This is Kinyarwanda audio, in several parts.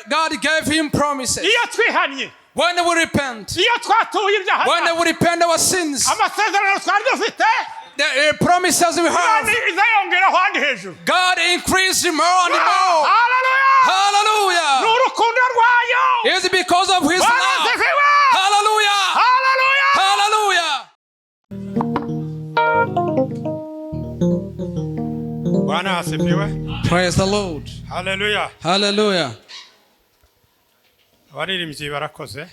God gave him promises. iyo twihanye, When we repent, iyo twatuye ibyaha, when we repent our sins, amasezerano twari dufite the promises we have, izayongeraho handi hejuru. God increased more and more. Hallelujah. Hallelujah. N'urukundo rwayo. It's because of his love. Hallelujah. Hallelujah. Hallelujah. Bwana asifiwe. Praise the Lord. Hallelujah. Hallelujah. Abaririmbyi barakoze.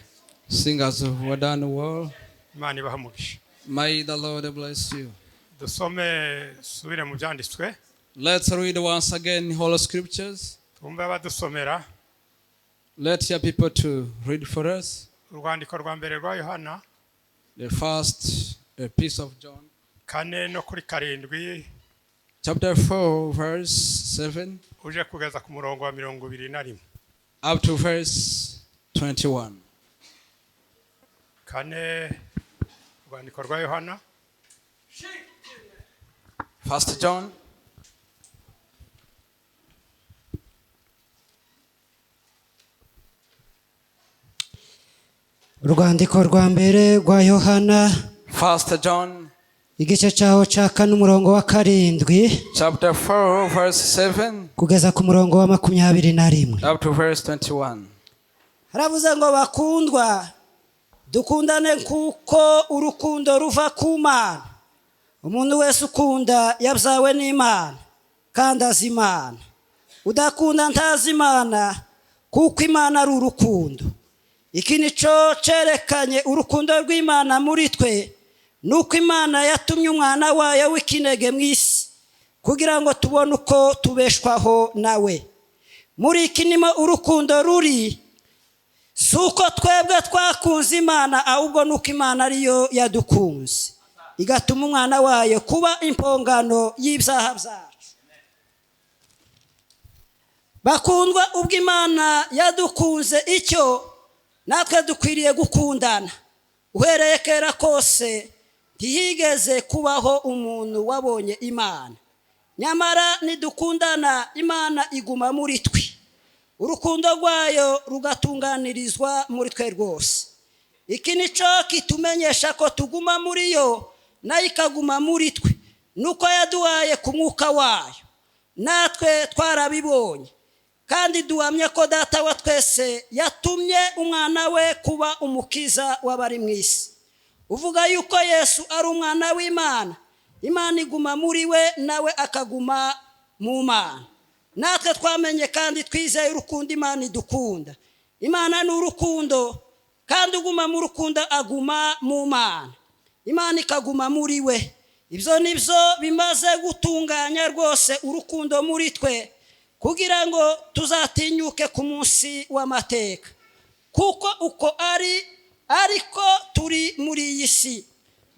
Singers were done well. Imana ibahe umugisha. May the Lord bless you. Dusome subire mu byanditswe. Let's read once again Holy Scriptures. Tumbe abadusomera. Let your people to read for us. Urwandiko rwa mbere rwa Yohana. The first epistle of John. 4 no kuri 7. Chapter 4 verse 7. Uje kugeza ku murongo wa 21. Up to verse 21. 4 urwandiko rwa Yohana. First John. Urwandiko rwa mbere rwa Yohana. First John. Igice cyaho cya 4 umurongo wa 7. Chapter 4 verse 7. Kugeza ku murongo wa 21. Up to verse 21. Haravuze ngo bakundwa, dukundane kuko urukundo ruva ku Mana. Umuntu wese ukunda yabyawe n'Imana kandi azi Imana. Udakunda ntazi Imana kuko Imana ari urukundo. Iki nico cerekanye urukundo rw'Imana muri twe, nuko Imana yatumye umwana wayo w'ikinege mu isi kugira ngo tubone uko tubeshwaho nawe. Muri iki nimo urukundo ruri, suko twebwe twakunze Imana, ahubwo nuko Imana ariyo yadukunze igatuma umwana wayo kuba impongano y'ibyaha byacu. Bakundwa, ubwo Imana yadukunze icyo natwe dukwiriye gukundana. Uhereye kera kose ntihigeze kubaho umuntu wabonye Imana, nyamara nidukundana Imana iguma muri twe, urukundo rwayo rugatunganirizwa muri twe rwose. Iki nico kitumenyesha ko tuguma muri yo nayo ikaguma muri twe, nuko yaduhaye ku mwuka wayo. Natwe twarabibonye kandi duhamye ko Data wa twese yatumye umwana we kuba umukiza w'abari mu isi. Uvuga yuko Yesu ari umwana w'Imana, Imana iguma muri we nawe akaguma mu Mana. Natwe twamenye kandi twizeye urukundo Imana idukunda. Imana ni urukundo kandi uguma mu rukundo aguma mu Mana, Imana ikaguma muri we. Ibyo nibyo bimaze gutunganya rwose urukundo muri twe, kugira ngo tuzatinyuke ku munsi w'amateka. Kuko uko ariko turi muri iyi si,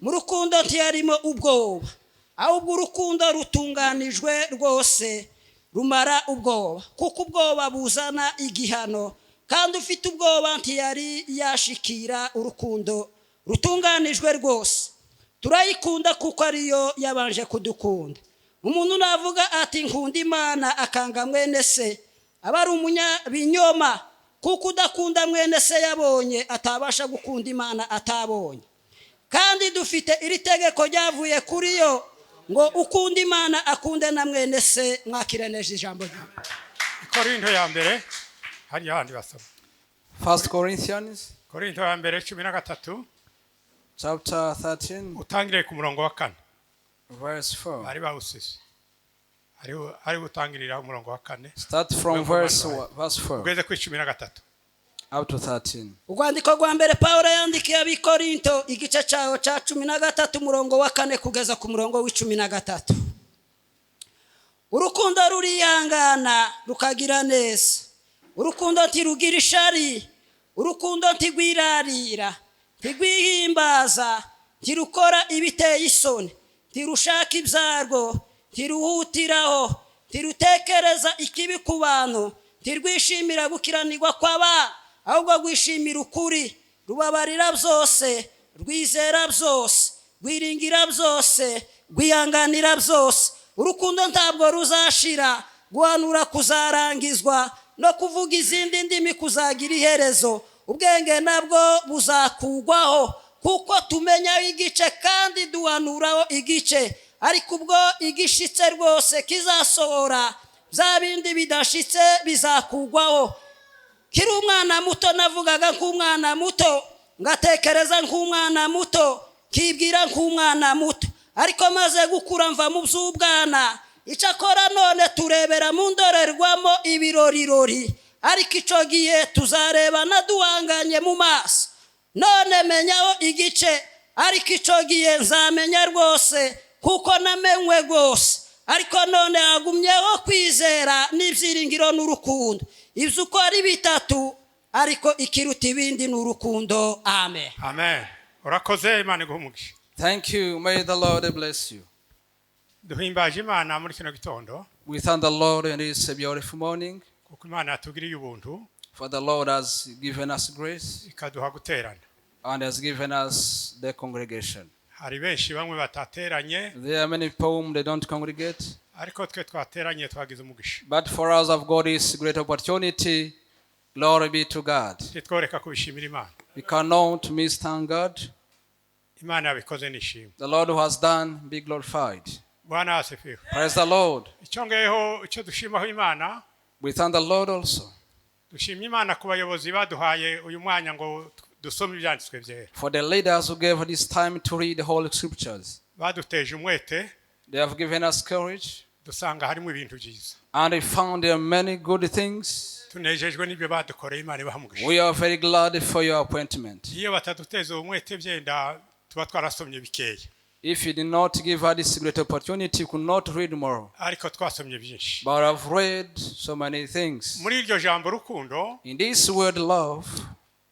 mu rukundo ntiyarimo ubwoba, ahubwo urukundo rutunganijwe rwose rumara ubwoba, kuko ubwoba buzana igihano, kandi ufite ubwoba ntiyari yashikira urukundo rutunganijwe rwose. Turayikunda kuko ariyo yabanje kudukunda. Umuntu navuga ati nkunda Imana akanga mwene se, aba ari umunyabinyoma, kuko udakunda mwene se yabonye atabasha gukunda Imana atabonye. Kandi dufite iri tegeko ryavuye kuri yo, ngo ukunda Imana akunde na mwene se. Mwakireneje ijambo rye. Korinto ya mbere hari handi basoma. First Corinthians. Korinto ya mbere 13. Chapter 13. Utangire ku murongo wa 4. Verse 4. Ari bawusise. Ari utangirira umurongo wa 4. Start from verse 4. Ugeze ku 13. Up to 13. Urwandiko rwa mbere Pawulo yandikiye ab'Ikorinto, igice cyaho cya 13 umurongo wa 4 kugeza ku murongo w'13. Urukundo rurihangana rukagira neza, urukundo ntirugira ishari, urukundo ntigwirarira, ntigwihimbaza, ntirukora ibiteye isoni, ntirushaka ibyarwo, ntiruhutiraho, ntirutekereza ikibi ku bantu, ntirwishimira gukiranirwa kw'abana, ahubwo rwishimira ukuri, rubabarira byose, rwizera byose, rwiringira byose, rwihanganira byose. Urukundo ntabwo ruzashira, guhanura kuzarangizwa, no kuvuga izindi ndimi kuzagira iherezo, ubwenge nabwo buzakugwaho, kuko tumenya igice kandi duhanuraho igice, ariko ubwo igishitse rwose kizasohora, bya bindi bidashitse bizakugwaho. Kiri umwana muto navugaga nk'umwana muto, ngatekereza nk'umwana muto, kibwira nk'umwana muto, ariko maze gukura mva mu by'ubwana. Icyakora none turebera mu ndorerwamo ibirorirori, ariko icyo gihe tuzarebana duhanganye mu maso. None menyaho igice, ariko icyo gihe nzamenya rwose, kuko namenywe rwose. Ariko none hagumyeho kwizera n'ibyiringiro n'urukundo, ibyo uko ari bitatu, ariko ikiruta ibindi ni urukundo. Amen. Amen. Urakoze, Imana iguhe umugisha. Thank you. May the Lord bless you. Duhimbaje Imana muri kino gitondo, We thank the Lord in this beautiful morning, kuko Imana yatugiriye ubuntu for the Lord has given us grace ikaduha guterana. and has given us the congregation. Hari benshi bamwe batateranye, There are many people whom they don't congregate, ariko twe twateranye twagize umugisha. but for us of God is great opportunity. Glory be to God. Titworeka kubishimira Imana. We cannot miss thank God. Imana yabikoze nishimwe. The Lord who has done be glorified. Bwana asifiwe. Praise the Lord. Icyongeyeho icyo dushimaho Imana, We thank the Lord also dushimye Imana ku bayobozi baduhaye uyu mwanya ngo dusome ibyanditswe byera. for the leaders who gave this time to read the Holy Scriptures. Baduteje umwete, They have given us courage, dusanga harimo ibintu byiza. and we found there are many good things. Tunejejwe n'ibyo badukoreye, Imana ibaha umugisha. We are very glad for your appointment. Iyo bataduteza umwete byenda tuba twarasomye bikeya, If you did not give us this great opportunity, you could not read more. ariko twasomye byinshi. But I've read so many things. Muri iryo jambo rukundo In this word love,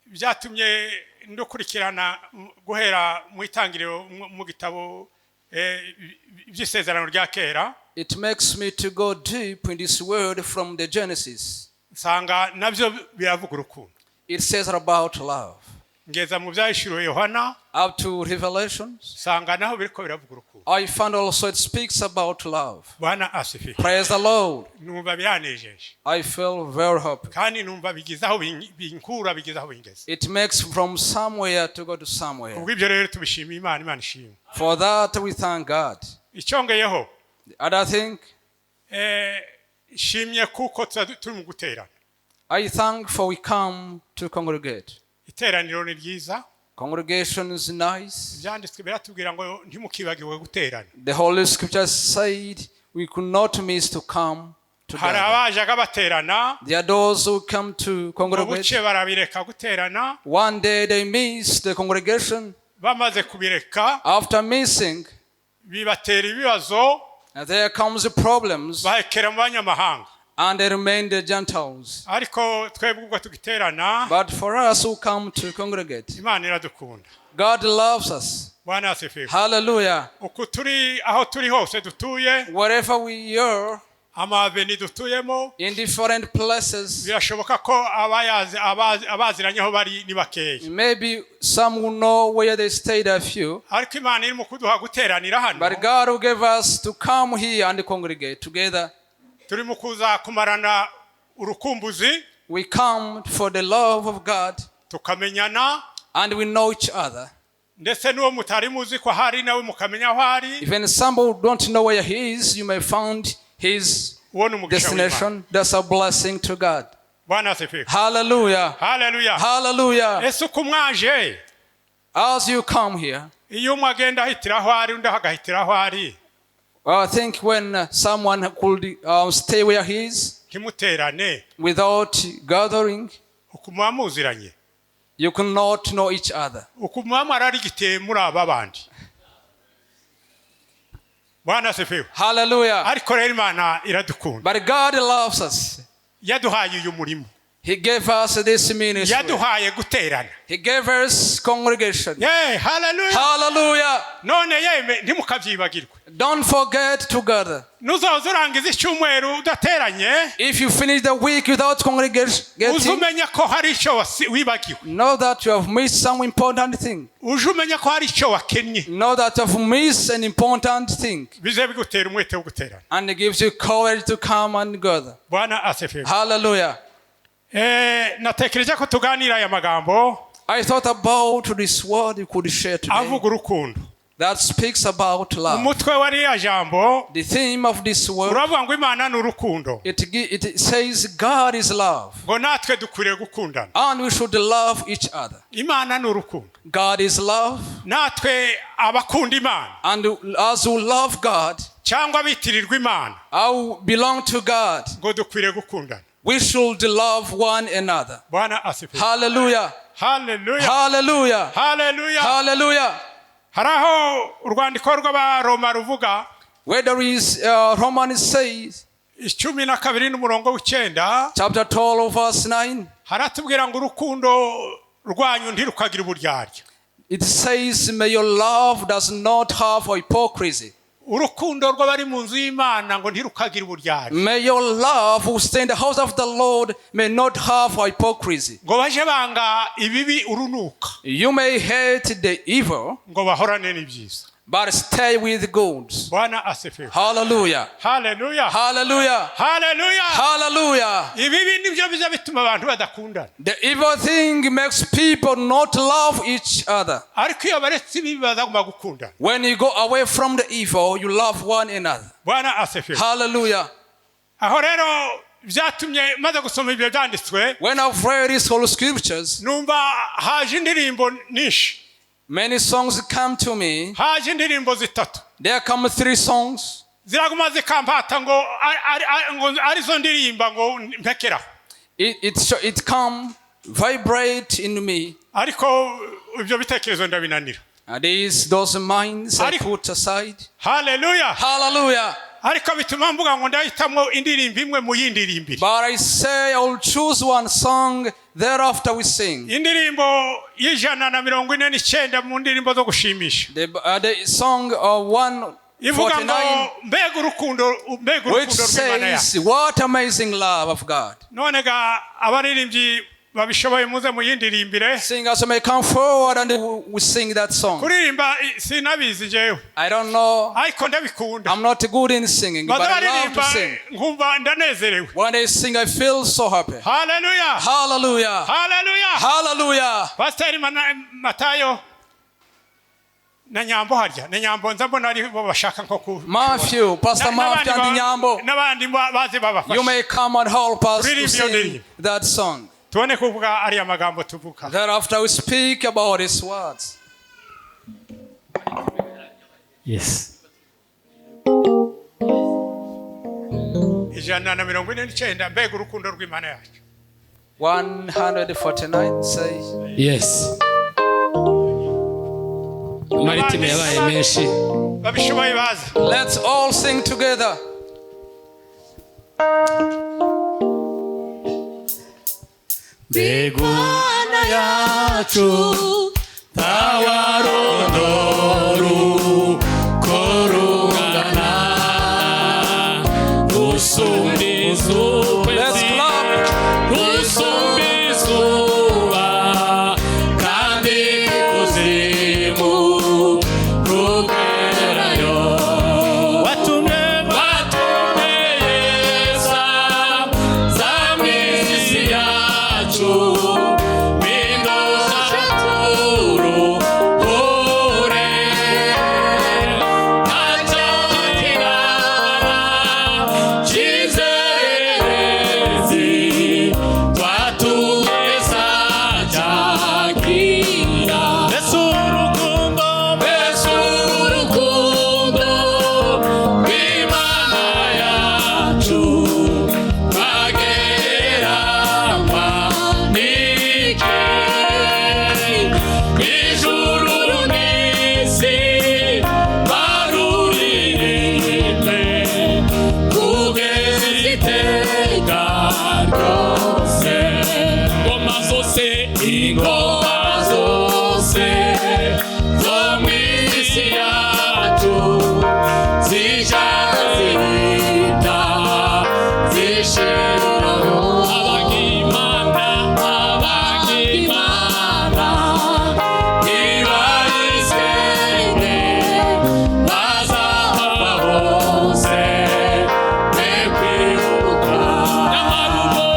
byatumye ndukurikirana guhera mu itangiriro mu gitabo by'isezerano rya kera, it makes me to go deep in this word from the Genesis. nsanga nabyo biravuga urukundo. It says about love. Ngeza mu byahishuriwe Yohana, Up to Revelations, nsanga naho biriko biravuga urukundo. I found also it speaks about love. Bwana asifiwe. Praise the Lord. Numva biranejeje, I feel very happy. kandi numva bigizaho binkura, bigizaho bingeze. It makes from somewhere to go to somewhere. Ubwo ibyo rero tubishimiye Imana, Imana ishimwe. For that we thank God. Icyongeyeho, The other thing, shimye kuko turi mu guterana. I thank for we come to congregate. Iteraniro ni ryiza. Congregation is nice. Byanditswe biratubwira ngo ntimukibagirwe guterana. The Holy Scriptures said we could not miss to come Hari together. abajaga baterana, There are those who come to congregate. ubuce barabireka guterana, One day they miss the congregation. bamaze kubireka After missing, bibatera ibibazo, and there comes the problems, bahekera mu banyamahanga. and they remain the Gentiles. Ariko twebwe ubwo tugiterana, But for us who come to congregate, Imana iradukunda. God loves us. Bwana asifiwe. Hallelujah. Uku turi aho turi hose dutuye, Wherever we are, amaveni dutuyemo, in different places, birashoboka ko abaziranyeho bari ni bakeya. maybe some will know where they stayed a few, Ariko Imana irimo kuduha guteranira hano, but God will give us to come here and congregate together. turi mu kuza kumarana urukumbuzi, We come for the love of God, tukamenyana, and we know each other. ndetse n'uwo mutari muzi ko hari nawe mukamenya aho ari. Even some who don't know where he is, you may find his Uwo ni umugisha w'Imana. destination. That's a blessing to God. Bwana asifiwe. Hallelujah. Haleluya. Hallelujah. Ese uko mwaje, As you come here, iyo umwe agenda ahitira aho ari, undi agahitira aho ari, I think when someone could stay where he is ntimuterane, without gathering, uko muba muziranye, you cannot know each other. uko muba mwararigiteye muri aba bandi. Bwana asifiwe. Hallelujah. Ariko rero Imana iradukunda, But God loves us. yaduhaye uyu murimo, He gave us this ministry. yaduhaye guterana. He gave us congregation. Haleluya. Hallelujah. None yeme ntimukabyibagirwe, Don't forget to gather. nuzoza urangiza icyumweru udateranye, If you finish the week without congregation, uje umenya ko hari icyo wibagiwe, know that you have missed some important thing. uje umenya ko hari icyo wakennye. Know that you have missed an important thing. Bize bigutera umwete wo guterana. And it gives you courage to come and gather. Bwana asifiwe. Hallelujah. natekereje ko tuganira aya magambo I thought about this word you could share today avuga urukundo that speaks about love. umutwe wari ya jambo The theme of this word, uravuga ngo Imana ni urukundo it says God is love, ngo natwe dukwiriye gukundana and we should love each other. Imana ni urukundo God is love, natwe abakunda Imana and as we love God, cyangwa bitirirwa Imana I belong to God, ngo dukwiriye gukundana we should love one another. Bwana asifiwe Hallelujah. haleluya Hallelujah. haleluya Hallelujah. haraho urwandiko rw'abaroma ruvuga Where there is Romans says, 12 n'umurongo w'9 chapter 12 verse 9, haratubwira ngo urukundo rwanyu ntirukagira uburyarya it says, may your love does not have hypocrisy. urukundo rw'abari mu nzu y'Imana ngo ntirukagira uburyarya May your love who stay in the house of the Lord may not have hypocrisy. ngo baje banga ibibi urunuka You may hate the evil, ngo bahorane n'ibyiza but stay with good. Bwana asifiwe Hallelujah. haleluya Hallelujah. haleluya Hallelujah. ibibi nibyo biza bituma abantu badakundana The evil thing makes people not love each other. ariko iyo baretse ibibi bazagomba gukundana When you go away from the evil, you love one another. Bwana asifiwe Hallelujah. aho rero byatumye maze gusoma ibyo byanditswe When I've read these whole scriptures, numva haje indirimbo nyinshi many songs come to me. haje indirimbo zitatu There come 3 songs. ziraguma zikampata ngo arizo ndirimba ngo mpekeraho It come vibrate in me. ariko ibyo bitekerezo ndabinanira And those minds I put aside. haleluya Hallelujah. ariko bituma mvuga ngo ndahitamo indirimbo imwe mu yindirimbire But I say I will choose one song, thereafter we sing. indirimbo y'149 mu ndirimbo zo gushimisha The song ivuga ngo 149, mbega urukundo which rw'Imana yacu says, what amazing love of God. none ga abaririmbyi babishoboye muze mu yindirimbire Singers may come forward and we sing that song. kuririmba sinabizi jewe I don't know. ariko ndabikunda I'm not good in singing, but I love to bazaririmba sing. nkumva ndanezerewe When they sing, I feel so happy. haleluya Hallelujah. haleluya Hallelujah. Pastor Matayo na nyambo harya na nyambo nza mbona ari bo bashaka nko ku Matthew, Pastor Matthew and Nyambo, n'abandi baze you babafasha may come and help us to Really, sing really. that song. tubone kuvuga ari amagambo tuvuga Thereafter we speak about his words. Yes. 149 mbega urukundo rw'Imana yacu 149 says, Yes. Maritime yabaye menshi. babishoboye baze let's all sing together. Begwana yacu tawarondoru korungana usumbizu Let's clap. usumbizuba kandi kuzimu rugerayo watumye yesa zamisi yacu bindoza turu ure nachakirana chizerezi twatugeza jakira besurukundo b'Imana yacu bagereranywa n'iki ijuru n'isi baruririmbe kugeza iteka ryose ingoma zose zo mw'isi yacu zija zihita zishiraho abagimana ibarizenge bazahava bose be kwibuka nyamarugo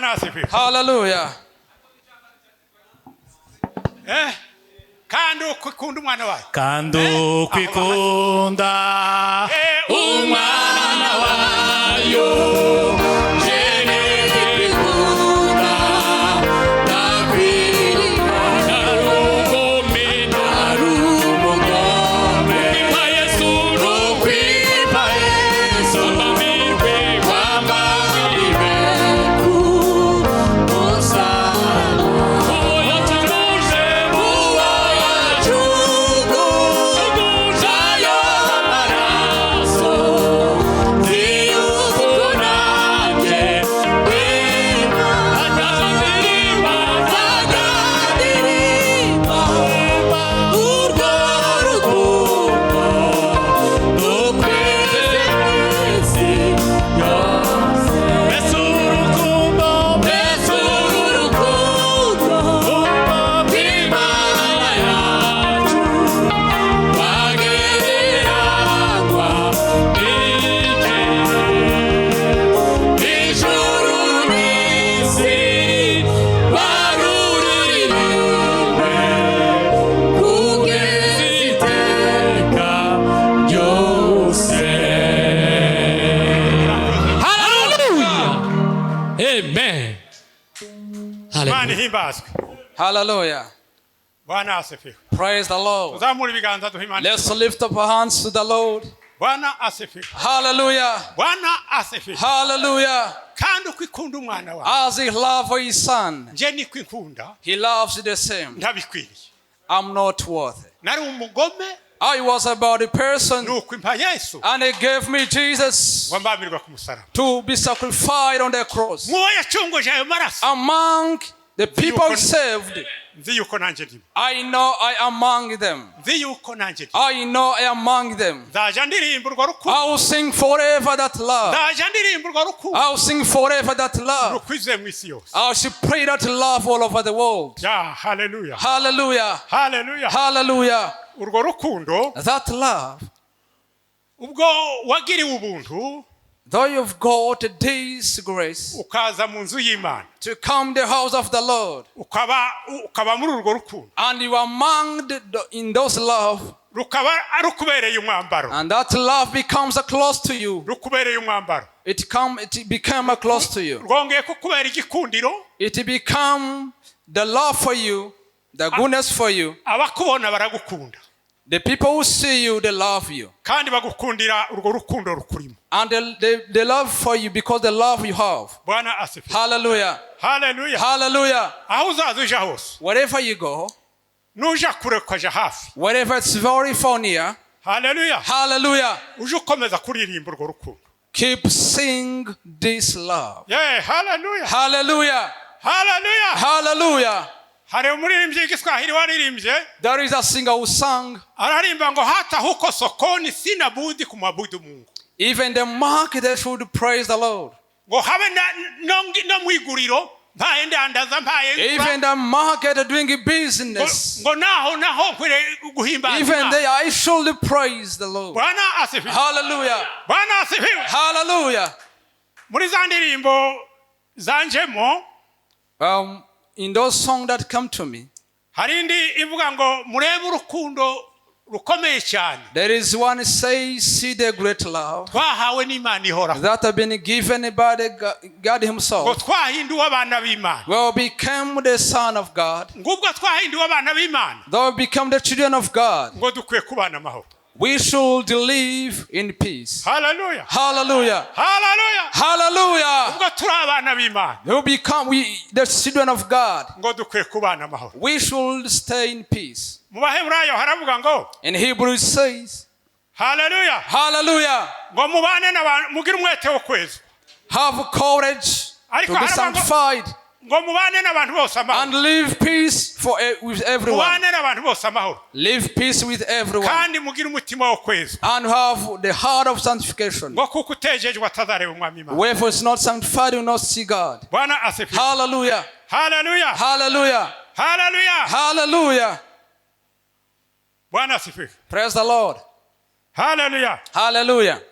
Bwana asifiwe. Hallelujah. Kandi ukunda umwana wawe. Kandi ukwikunda umwana wayo. Amen. Hallelujah. Bwana asifiwe. Praise the Lord. Tuzamure ibiganza duhe Imana. Let's lift up our hands to the Lord. Bwana asifiwe. Hallelujah. Bwana asifiwe. Hallelujah. Kandi ukwikunda umwana wawe. As he loves his son, nje nikwikunda. he loves the same. Ndabikwiriye. I'm not worthy. Nari umugome. I was about a person, and he gave me Jesus to be sacrificed on the cross. Among the people saved, I know I am among them. I know I am among them. I will sing forever that love. I will sing forever that love. I shall pray that love all over the world. Yeah, hallelujah. Hallelujah. Hallelujah. Hallelujah. Urwo rukundo, that love, ubwo wagiriwe ubuntu, though you've got this grace, ukaza mu nzu y'Imana, to come the house of the Lord, ukaba muri urwo rukundo, and you are among in those love, rukaba arukubereye umwambaro, and that love becomes a close to you, rukubereye umwambaro, it become a close to you, rwongeye kukubera igikundiro, it become the love for you, the goodness for you. Abakubona baragukunda. The people who see you, they love you. Kandi bagukundira urwo rukundo rukurimo. And they love for you because they love you have. Bwana asifiwe. Hallelujah. Hallelujah. Hallelujah. Aho uzaza uja hose. Wherever you go, nuja kure ukaja hafi. Wherever it's very far near. Hallelujah. Hallelujah. Uje ukomeza kuririmba urwo rukundo. Keep sing this love. Yeah, hallelujah. Hallelujah. Hallelujah. Hallelujah. There is a singer who sang, even the market should praise the Lord. Even the market doing business, even they I should praise the Lord. Hallelujah. Hallelujah. In those songs that come to me, there is one says, see the great love that have been given by God himself. Well, become the son of God. Though become the children of God. We should live in peace. Hallelujah. Hallelujah. Hallelujah. Hallelujah. We become the children of God. We should stay in peace. In Hebrew it says, Hallelujah. Hallelujah. Have courage to be sanctified. And live peace with everyone. Live peace with everyone. And have the heart of sanctification. Whoever is not sanctified will not see God. Hallelujah. Hallelujah. Hallelujah. Hallelujah. Hallelujah. Praise the Lord. Hallelujah. Hallelujah.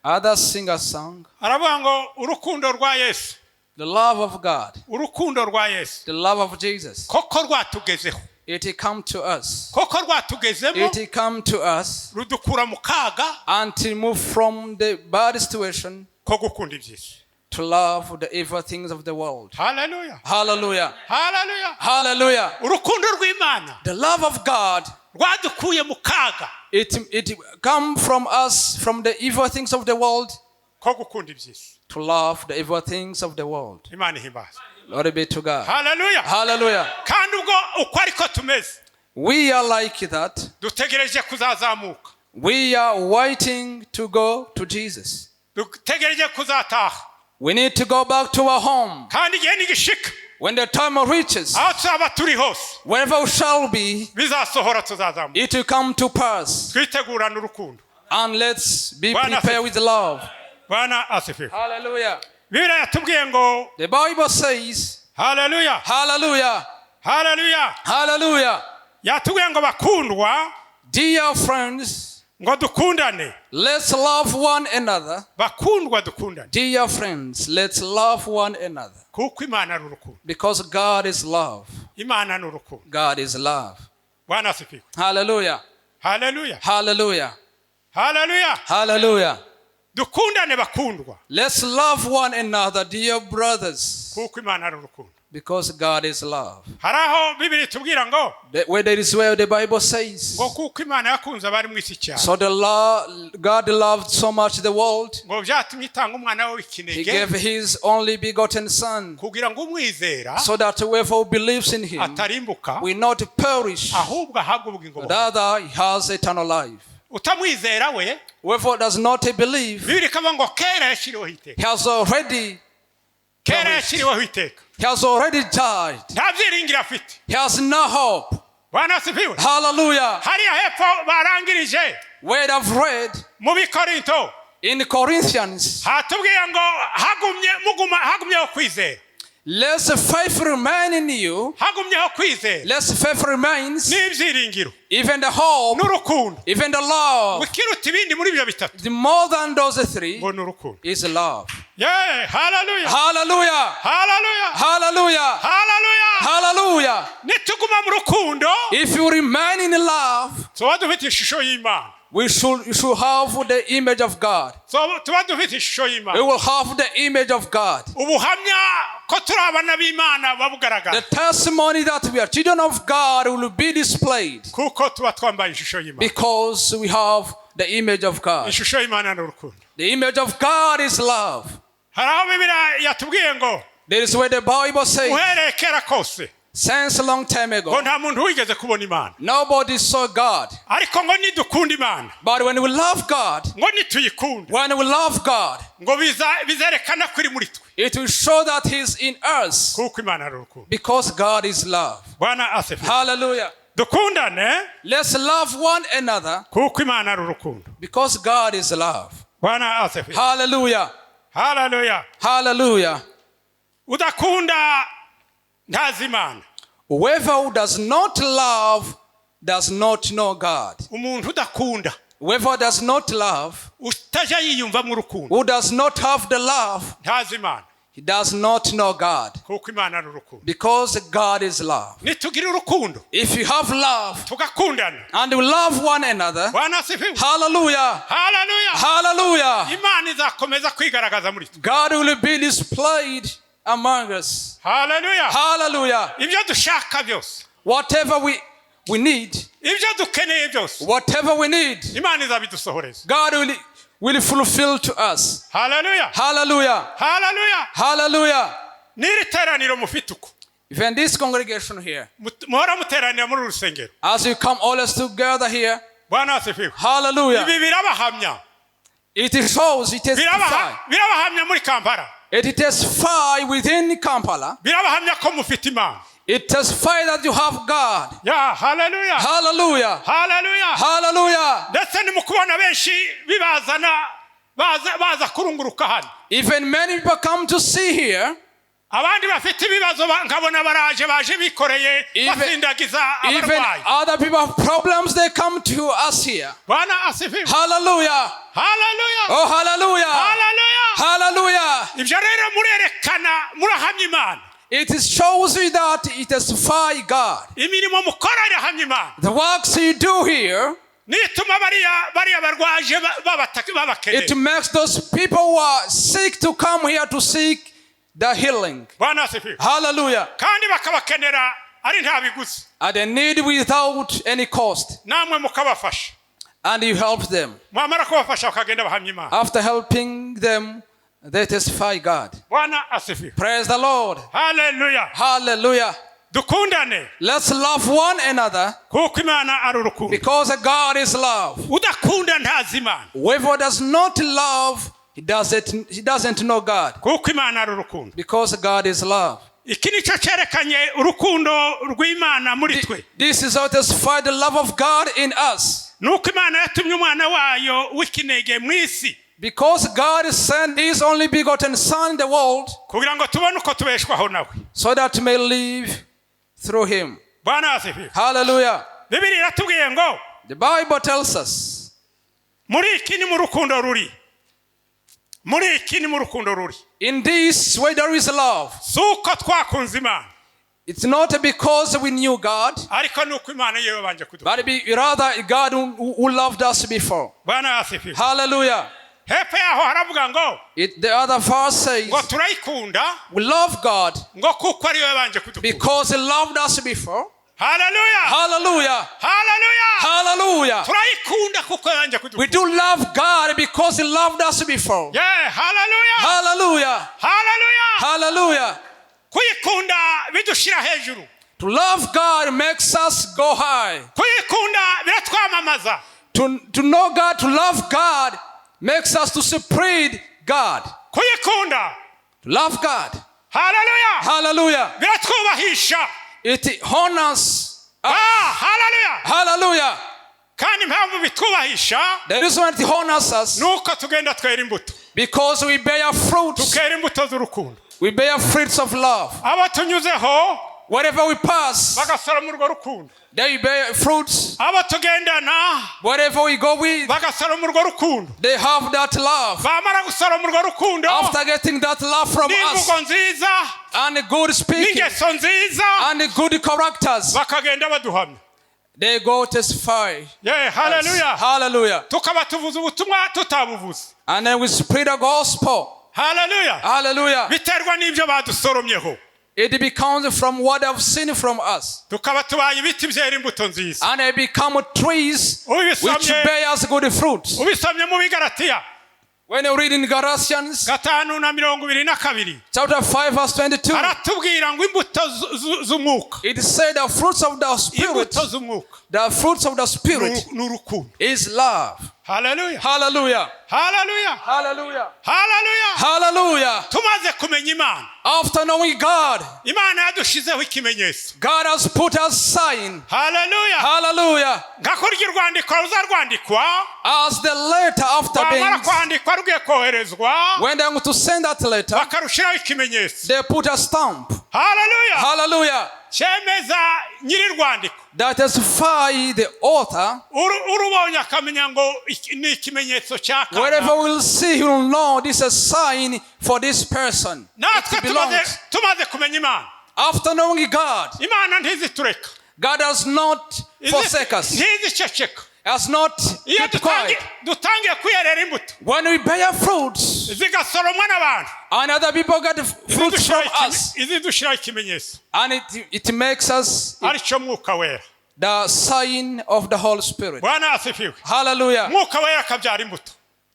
Others sing a song. aravuga ngo urukundo rwa Yesu. The love of God. Urukundo rwa Yesu. The love of Jesus. Koko rwatugezeho. It come to us. Koko rwatugezemo. It come to us. Rudukura mu kaga. Until move from the bad situation. Ko gukunda ibyisi. To love the evil things of the world. Hallelujah. Hallelujah. Hallelujah. Hallelujah. Urukundo rw'Imana. The love of God. Rwadukuye mu kaga. It come from us from the evil things of the world. Ko gukunda ibyisi. To love the evil things of the world. Imana ihimbaza. Glory be to God. Hallelujah. Hallelujah. Kandi ubwo uko ariko tumeze. We are like that. Dutegereje kuzazamuka. We are waiting to go to Jesus. Dutegereje kuzataha. We need to go back to our home. Kandi igihe nigishika. When the time reaches, aho tuzaba turi hose. wherever we shall be, bizasohora tuzazamuka. it will come to pass. Twitegurana urukundo. And let's be prepared with love. Bwana asifiwe. Hallelujah. Bibiliya yatubwiye ngo the Bible says, hallelujah. Hallelujah. Hallelujah. Hallelujah. Yatubwiye ngo bakundwa, dear friends, ngo dukundane. Let's love one another. Bakundwa dukundane. Dear friends, let's love one another. Kuko Imana ari urukundo. Because God is love. Imana ni urukundo. God is love. Bwana asifiwe. Hallelujah. Hallelujah. Hallelujah. Hallelujah. Hallelujah. Dukundane bakundwa. Let's love one another, dear brothers. Kuko Imana ari urukundo. Because God is love. Haraho Bibiliya itubwira ngo where there is where the Bible says. Ngo kuko Imana yakunze abari mu isi cyane. So God loved so much the world. Ngo byatumye itanga umwana we w'ikinege. He gave his only begotten son. Kugira ngo umwizera. So that whoever believes in him atarimbuka. will not perish. Ahubwo ahabwa ubugingo. Rather he has eternal life. Utamwizera we. Whoever does not believe. Bibiliya ikavuga ngo kera yashiriweho iteka. He has already. Kera yashiriweho iteka. He has already died. Nta byiringiro afite. He has no hope. Bwana asifiwe. Hallelujah. Hariya hepfo barangirije. Where I've read. Mu Bikorinto. In Corinthians. Hatubwiye ngo hagumyeho kwizera. Lest faith remain in you. Hagumyeho kwizera. Lest faith remains. N'ibyiringiro. Even the hope. N'urukundo. Even the love. Wikiruta ibindi muri ibyo bitatu. The more than those three. Ngo n'urukundo. Is love. Yeah, hallelujah. Hallelujah. Hallelujah. Hallelujah. Hallelujah. Hallelujah. Nituguma mu rukundo. If you remain in love. So dufite ishusho y'Imana. We should have the image of God. So tuba dufite ishusho y'Imana. We will have the image of God. Ubuhamya ko turi abana b'Imana babugaragara. The testimony that we are children of God will be displayed. Kuko tuba twambaye ishusho y'Imana. Because we have the image of God. Ishusho y'Imana n'urukundo. The image of God is love. Haraho Bibiliya yatubwiye ngo. There is where the Bible says. Uhereye kera kose. Since a long time ago. Ngo nta muntu wigeze kubona Imana. Nobody saw God. Ariko ngo nidukunda Imana. But when we love God. Ngo nituyikunda. When we love God. Ngo bizerekana kuri muri twe. It will show that He is in us. Kuko Imana ari urukundo. Because God is love. Bwana asifiwe. Hallelujah. Dukundane. Let's love one another. Kuko Imana ari urukundo. Because God is love. Bwana asifiwe. Hallelujah. Hallelujah. Hallelujah. Udakunda ntazi Imana. Whoever who does not love does not know God. Umuntu udakunda. Whoever does not love. Utaja yiyumva mu rukundo. Who does not have the love. Ntazi Imana. He does not know God. Kuko Imana ari urukundo. Because God is love. Nitugira urukundo. If you have love. Tugakundana. And you love one another. Bwana asifiwe. Hallelujah. Hallelujah. Hallelujah. Imana izakomeza kwigaragaza muri twe. God will be displayed among us. Hallelujah. Hallelujah. Ibyo dushaka byose. Whatever we need. Ibyo dukeneye byose. Whatever we need. Imana izabidusohoreza. God will fulfill to us. Hallelujah. Hallelujah. Hallelujah. Hallelujah. Niri teraniro mufite uko. Even this congregation here. Muhora muteranira muri rusengero. As you come all us together here. Bwana asifiwe. Hallelujah. Ibi birabahamya. It shows, it testifies. Birabahamya muri Kampala. It testifies within Kampala. Birabahamya ko mufite Imana. It testifies that you have God. Yeah, hallelujah. Hallelujah. Hallelujah. Hallelujah. Ndetse ni mukubona benshi bibazana baza kurunguruka hano. Even many people come to see here. Abandi bafite ibibazo nkabona baje bikoreye basindagiza abarwayi. Even other people have problems, they come to us here. Bwana asifiwe. Hallelujah. Hallelujah. Oh, hallelujah. Hallelujah. Hallelujah. Ibyo rero murerekana murahamya Imana. It shows you that it testifies God. Imirimo mukora irahamya Imana. The works you do here, nituma bariya barwaje babakeneye. it makes those people who are sick to come here to seek the healing. Bwana asifiwe. Hallelujah. Kandi bakabakenera ari nta biguzi. And they need without any cost. Namwe mukabafasha. And you help them. Mwamara kubafasha bakagenda bahamya Imana. After helping them, they testify God. Bwana asifiwe. Praise the Lord. Hallelujah. Hallelujah. Dukundane. Let's love one another. Kuko Imana ari urukundo. Because God is love. Udakunda ntazi Imana. Whoever does not love, he doesn't know God. Kuko Imana ari urukundo. Because God is love. Iki nicyo cyerekanye urukundo rw'Imana muri twe. This is how to testify the love of God in us. Nuko Imana yatumye umwana wayo w'ikinege mu isi. Because God sent His only begotten Son in the world, kugira ngo tubone uko tubeshwaho nawe. So that we may live through Him. Bwana asifiwe. Hallelujah. Bibiliya iratubwiye ngo, the Bible tells us, muri iki ni mu rukundo ruri. Muri iki ni mu rukundo ruri. In this way there is love. Suko twakunze Imana. It's not because we knew God, ariko nuko Imana yewe banje but rather God who loved us before. Bwana asifiwe. Hallelujah. Hepe yaho haravuga ngo, the other verse says, ngo turayikunda, we love God ngo kuko ari we banje kudukunda. Because He loved us before. Hallelujah. Hallelujah. Hallelujah. Hallelujah. Turayikunda kuko yanje kudukunda. We do love God because He loved us before. Yeah, hallelujah. Hallelujah. Hallelujah. Hallelujah. Kuyikunda bidushira hejuru. To love God makes us go high. Kuyikunda biratwamamaza. To know God, to love God makes us to spread God. Kuyikunda. To love God. Hallelujah. Hallelujah. Biratwubahisha. It honors us. Hallelujah. Hallelujah. Kandi impamvu bitwubahisha, the reason it honors us, nuko tugenda twera imbuto. Because we bear fruits. Tukera imbuto z'urukundo. We bear fruits of love. Abatunyuzeho, wherever we pass, bagasora mu rwo rukundo. They bear fruits. Abatugendana, wherever we go with, bagasora mu rwo rukundo. They have that love. Bamara gusora mu rwo rukundo, after getting that love from us, n'imvugo nziza, and good speaking, n'ingeso nziza, and good characters, bakagenda baduhamya. They go testify. Yeah, hallelujah. Hallelujah. Tukaba tuvuza ubutumwa tutabuvuze. And then we spread the gospel. Hallelujah. Hallelujah. Biterwa n'ibyo badusoromyeho. It becomes from what I've seen from us. Tukaba tubaye ibiti byera imbuto nziza. And they become trees which bears good fruits. Ubisomye mu Bigalatiya. When you read in Galatians, 5:22, chapter 5 verse 22, aratubwira ngo imbuto z'umwuka. It said the fruits of the Spirit, the fruits of the Spirit is love. Hallelujah. Hallelujah. Hallelujah. Hallelujah. Hallelujah. Hallelujah. Tumaze kumenya Imana. After knowing God, Imana yadushizeho ikimenyetso. God has put a sign. Hallelujah. Hallelujah. Ngakurya urwandiko ruzarwandikwa. As the letter after being kwandikwa rugiye koherezwa, when they want to send that letter, bakarushiraho ikimenyetso. They put a stamp. Hallelujah. Hallelujah. Chemeza nyiri rwandiko. That testify the author. Urubonye akamenya ngo ni ikimenyetso cyaka. Wherever we'll see, he will know this is a sign for this person. Natwe tumaze kumenya Imana. After knowing God, Imana ntizitureka. God does not forsake us. Ntiziceceka. Has not kept quiet. Dutangiye kuyerera imbuto. When we bear fruits, zigasoromwa n'abantu, and other people get fruits from us, izidushiraho ikimenyetso. And it makes us aricyo mwuka wera. The sign of the Holy Spirit. Bwana asifiwe. Hallelujah. Mwuka wera akabyara imbuto.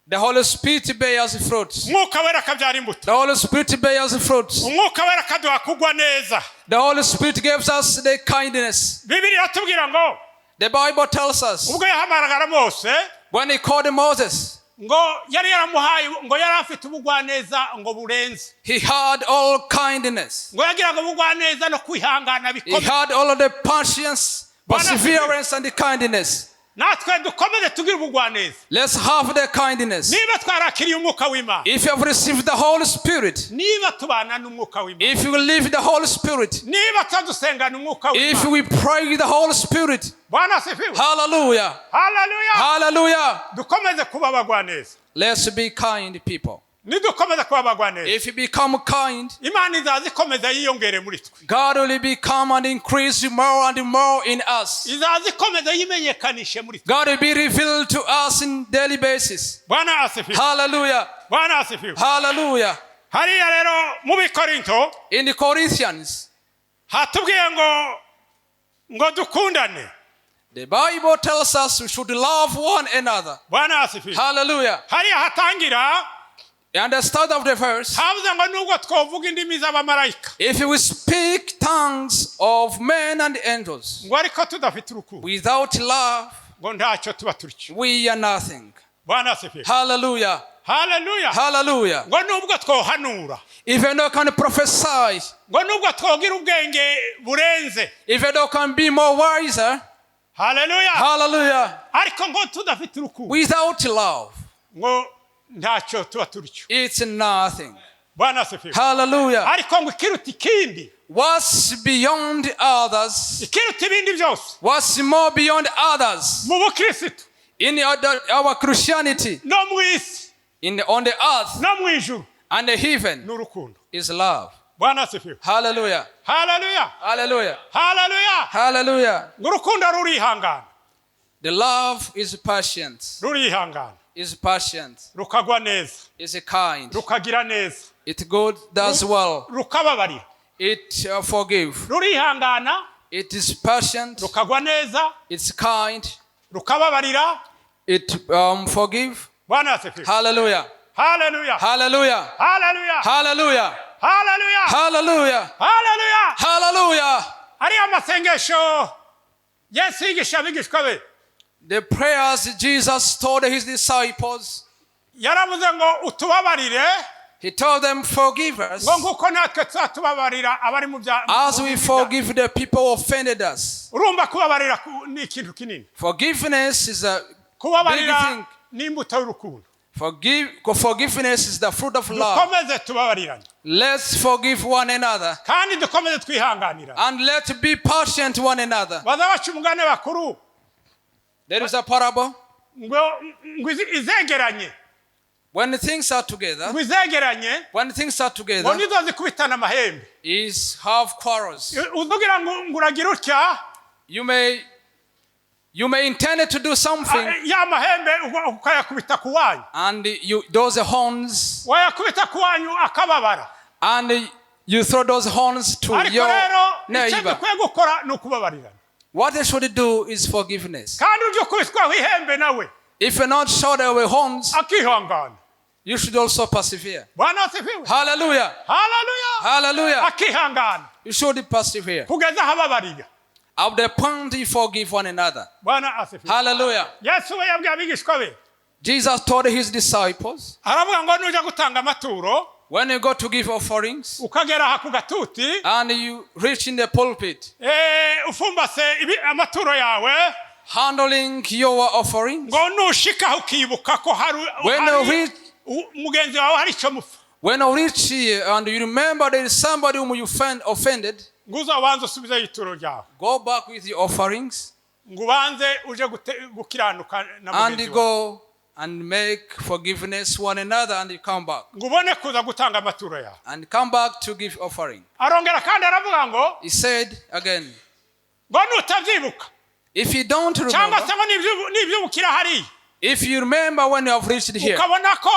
The Holy Spirit bears fruits. Mwuka wera akabyara imbuto. The Holy Spirit bears fruits. Umwuka wera akaduha kugwa neza. The Holy Spirit gives us the kindness. Bibiliya iratubwira ngo, the Bible tells us, ubwo yahamagara Mose, when he called Moses, ngo yari yaramuhaye, ngo yari afite ubugwaneza ngo burenze. He had all kindness. Ngo yagiraga ubugwaneza no kwihangana bikomeye. He had all of the patience, perseverance, and the kindness. natwe dukomeze tugire ubugwaneza. Let's have the kindness. Niba twarakiriye umwuka w'Imana, if you have received the Holy Spirit, niba tubana n'umwuka w'Imana, if you live the Holy Spirit, niba tadusengana umwuka w'Imana, if we pray with the Holy Spirit, Bwana asifiwe. hallelujah, Hallelujah. hallelujah, dukomeze kuba abagwaneza. let's be kind people. Nidukomeze kuba abagwaneza, if you become kind, Imana izaza ikomeza yiyongere muri twe. God will become and increase more and more in us. Izaza ikomeza yimenyekanishe muri twe. God will be revealed to us in daily basis. Bwana asifiwe. Hallelujah, Bwana asifiwe. hallelujah. Hariya rero mu Bikorinto, in the Corinthians, hatubwiye ngo dukundane. the Bible tells us we should love one another. Bwana asifiwe. Hallelujah. Hariya hatangira, And the start of the verse, havuze ngo nubwo twovuga indimi z'abamarayika, if we speak tongues of men and angels, ngo ariko tudafite urukundo, without love, ngo ntacyo tuba turicyo. we are nothing. Bwana asifiwe. Hallelujah, Hallelujah. hallelujah. ngo nubwo twohanura, If you don't can prophesy, ngo nubwo twogira ubwenge burenze, if you don't can be more wiser, hallelujah, hallelujah, ariko ngo tudafite urukundo, without love, ngo ntacyo tuba turicyo. it's nothing. Bwana asifiwe. Hallelujah. ariko ngo ikiruta ikindi, What's beyond others, ikiruta ibindi byose what's more beyond others mu bukirisitu, in our Christianity, no mu isi, on the earth no mu ijuru, and the heaven, n'urukundo. is love. Bwana asifiwe. Hallelujah, Hallelujah. hallelujah, Hallelujah. hallelujah. ngo urukundo rurihangana, The love is patient, rurihangana, is patient, rukagwa neza, is kind, rukagira neza, it good does well, rukababarira, it forgive, rurihangana, it is patient, rukagwa neza, it's kind, rukababarira. it forgive. Bwana asifiwe. Hallelujah, Hallelujah. hallelujah, Hallelujah. hallelujah, Hallelujah. hallelujah, Hallelujah. hallelujah. Ariya masengesho Yesu yigisha abigishwa be, The prayers Jesus told his disciples, yaravuze ngo utubabarire, he told them, forgive us ngo nguko natwe tuzatubabarira abari mu bya, as we forgive the people who offended us. urumva kubabarira ni ikintu kinini. Forgiveness is a big Kubabarira thing. ni imbuto y'urukundo. Forgiveness is the fruit of love. Dukomeze tubabarirane, Let's forgive one another kandi dukomeze twihanganira. and let's be patient to one another. Baza baca umugani bakuru There is a parable. ngo izegeranye, When things are together, ngo izegeranye, when things are ngo together, nizo zikubitana amahembe. is have quarrels. Uzugira ngo uragira utya, You may intend to do something, ya mahembe ukayakubita ku wanyu, and those horns, wayakubita ku wanyu akababara. and you throw those horns to Ariko your rero icyo neighbor. dukwiye gukora ni ukubabarirana, What they should do is forgiveness. kandi ujye ukubitwaho ihembe nawe If you're not sure there were horns, akihangana. you should also persevere. Bwana asifiwe. Hallelujah, Hallelujah. hallelujah. Akihangana You should persevere. kugeza aho ababarira. At the point you forgive one another. Bwana asifiwe. Hallelujah. Yesu we yabwiye abigishwa be, Jesus told his disciples, aravuga ngo nuja gutanga amaturo, when you go to give offerings ukagera aha ku gatuti, and you reach in the pulpit, ufumbase amaturo yawe, handling your offerings, ngo nushikaho ukibuka ko hari mugenzi wawe hari icyo mupfa, when you reach here and you remember there is somebody whom you offended, ngo uzabanze usubizeyo ituro ryawe, go back with your offerings ngo ubanze uje gukiranuka na and mugenzi wawe, go and make forgiveness one another, and you come back ngo ubone kuza gutanga amaturo yawe. and come back to give offering. Arongera kandi aravuga ngo He said again, ngo nutavyibuka if you don't cyangwa remember, se ngo nivyubukira hariya, if you remember when you have reached here ukabona ko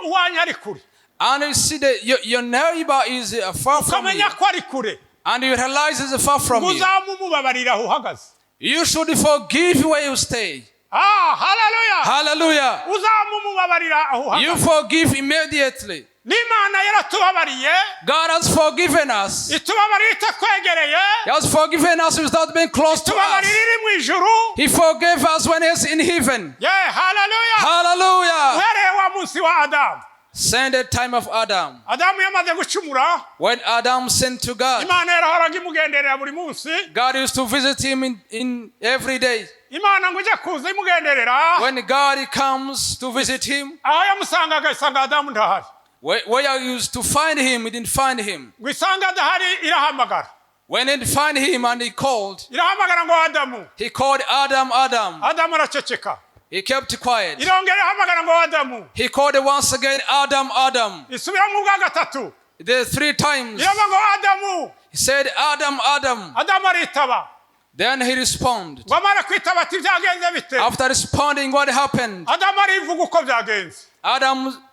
uwanyu ari kure, and you see that your neighbor is far from you, ukamenya ko ari kure, and you realize it's far from ngo you, uzamumubabarira aho uhagaze. you should forgive where you stay. Hallelujah. Hallelujah. Uzamumubabarira aho uhagaze. You forgive immediately. N'Imana yaratubabariye, God has forgiven us. itubabarira itakwegereye, He has forgiven us without being close to us. itubabarira iri mu ijuru. He forgave us when He's in heaven. Yeah, hallelujah. Hallelujah. Uhereye wa munsi wa Adamu, Since the time of Adam. Adamu yamaze gucumura. When Adam sinned to God. Imana yarahoraga imugenderera buri munsi. God used to visit him in every day. Imana ngo ije kuza imugenderera. When God comes to visit him. Aho yamusangaga isanga Adamu ndahari. Where you used to find him, he didn't find him. Ngo isanga ndahari irahamagara. When he didn't find him and he called. Irahamagara ngo Adamu. He called Adam, Adam. Adamu araceceka. He kept quiet. Irongera irahamagara ngo Adamu. He called once again, Adam, Adam. Isubira mu bwa gatatu. There 3 times. Iravuga ngo Adamu. He said, Adam, Adam. Adamu aritaba. Then he responded. Wamara kwitaba ati byagenze bite? After responding, what happened? Adamu arivuga uko byagenze. Adam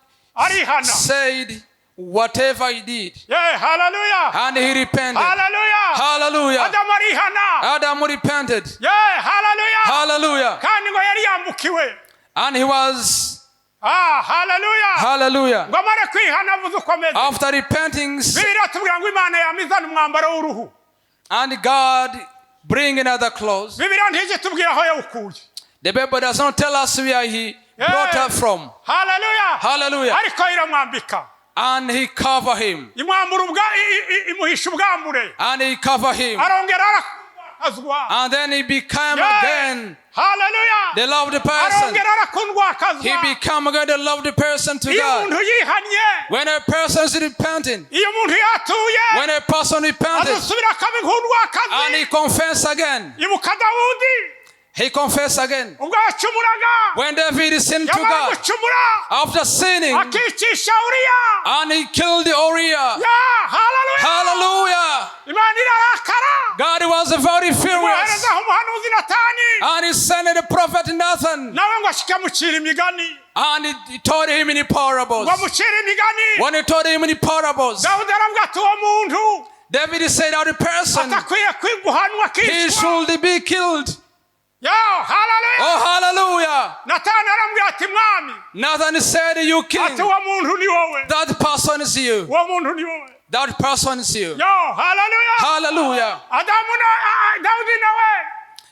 said whatever he did. Yeah, hallelujah. And he repented. Hallelujah. Hallelujah. Adam repented. Yeah, hallelujah. Hallelujah. Kandi ngo yari yambukiwe. And he was hallelujah. Hallelujah. Ngomara kwihana vuze ukomeze. After repenting, Bibiliya tubwira ngo Imana yamizana umwambaro w'uruhu. And God bring another clothes. Bibiliya ntije tubwira aho yawukuye. The Bible does not tell us where he brought her from. Hallelujah. Hallelujah. Ariko iramwambika. And he covered him. Imuhisha ubwambure. And he covered him. Arongera arakundwakazwa. And then he became again hallelujah. the loved person. Arongera arakundwakazwa. He became again the loved person to God. Iyo umuntu yihanye. When a person is repenting. Iyo umuntu yatuye. When a person repented. Azusubira akabikundwakazi. And he confessed again. Ibuka Dawudi. He confessed again. Ubwo when David sinned to God, after sinning, and he killed the Uriah. Yeah, hallelujah. Hallelujah. God was very furious. And he sent the prophet Nathan. And he told him in the parables. When he told him in the parables, David said that the person, he should be killed. Yo, hallelujah. Oh, hallelujah. Nathan said, you king. That person is you. That person is you. Yo, hallelujah. Hallelujah.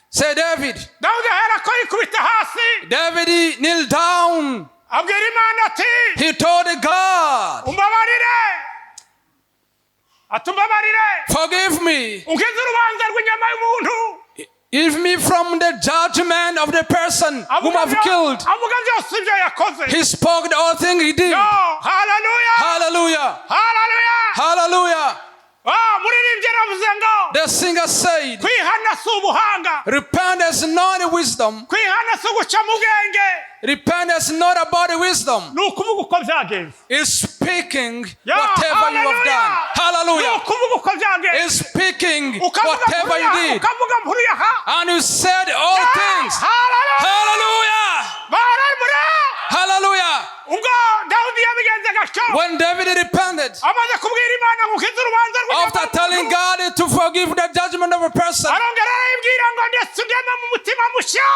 Say David. David kneel down. He told God, forgive me. Give me from the judgment of the person whom I've killed. He spoke the whole thing he did. Hallelujah. Hallelujah. Hallelujah. Hallelujah. The singer said, repentance is not wisdom. Repentance is not about the wisdom. It's speaking whatever you have done. Hallelujah. It's speaking whatever you did. And you said all things. Hallelujah. Hallelujah. When David repented, after telling God to forgive the judgment of a person,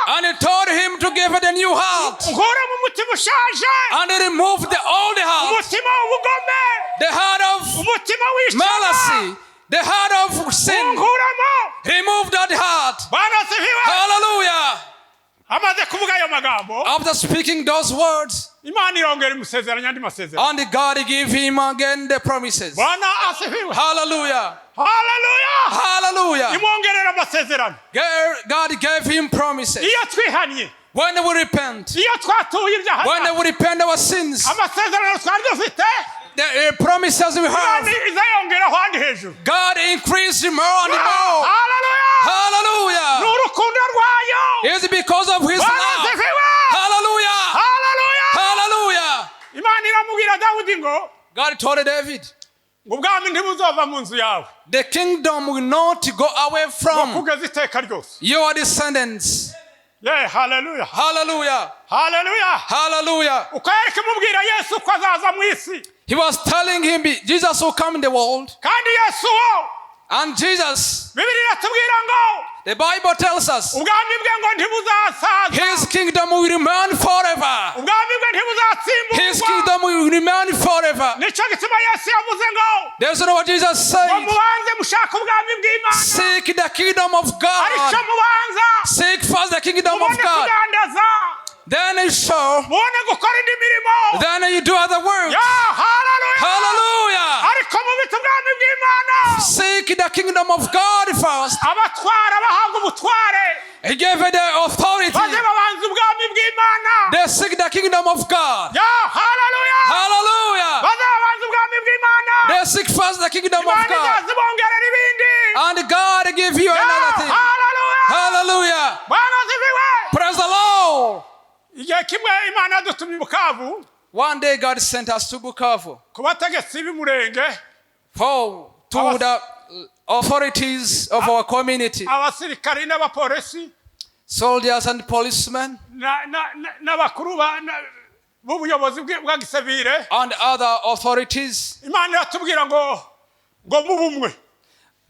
and he told him to give it a new heart, and he removed the old heart, the heart of malice, the heart of sin, remove that heart. Hallelujah. After speaking those words, and God gave him again the promises. Hallelujah. Hallelujah. God gave him promises. When we repent, when we repent our sins, the promises we have, God increased more and more. Hallelujah. It's because of his love. Hallelujah. Hallelujah. God told David, the kingdom will not go away from your descendants. Yeah, hallelujah. Hallelujah. Hallelujah. Hallelujah. He was telling him Jesus will come in the world. And Jesus, the Bible tells us, his kingdom will remain forever. His kingdom will remain forever. There's what Jesus said. Seek the kingdom of God. Seek first the kingdom of God. Then you show. mubone gukora indi mirimo. Then you do other works. Hallelujah. Hallelujah. Ariko mubite ubwami bw'Imana. Seek the kingdom of God first. Abatwara bahabwa ubutware. He gave it the authority. Maze babanza ubwami bw'Imana. They seek the kingdom of God. Hallelujah. Hallelujah. Maze babanza ubwami bw'Imana. They seek first the kingdom of Imana God. izazibongerera ibindi. And God give you another thing. Hallelujah. Hallelujah. Bwana ziviwe. Praise the Lord. Igihe kimwe Imana yadutumye i Bukavu. One day God sent us to Bukavu. Ku bategetsi b'umurenge. To the authorities of our community. Abasirikari n'abapolisi. Soldiers and policemen. N'abakuru b'ubuyobozi bwa gisivile. And other authorities. Imana iratubwira ngo mubumwe.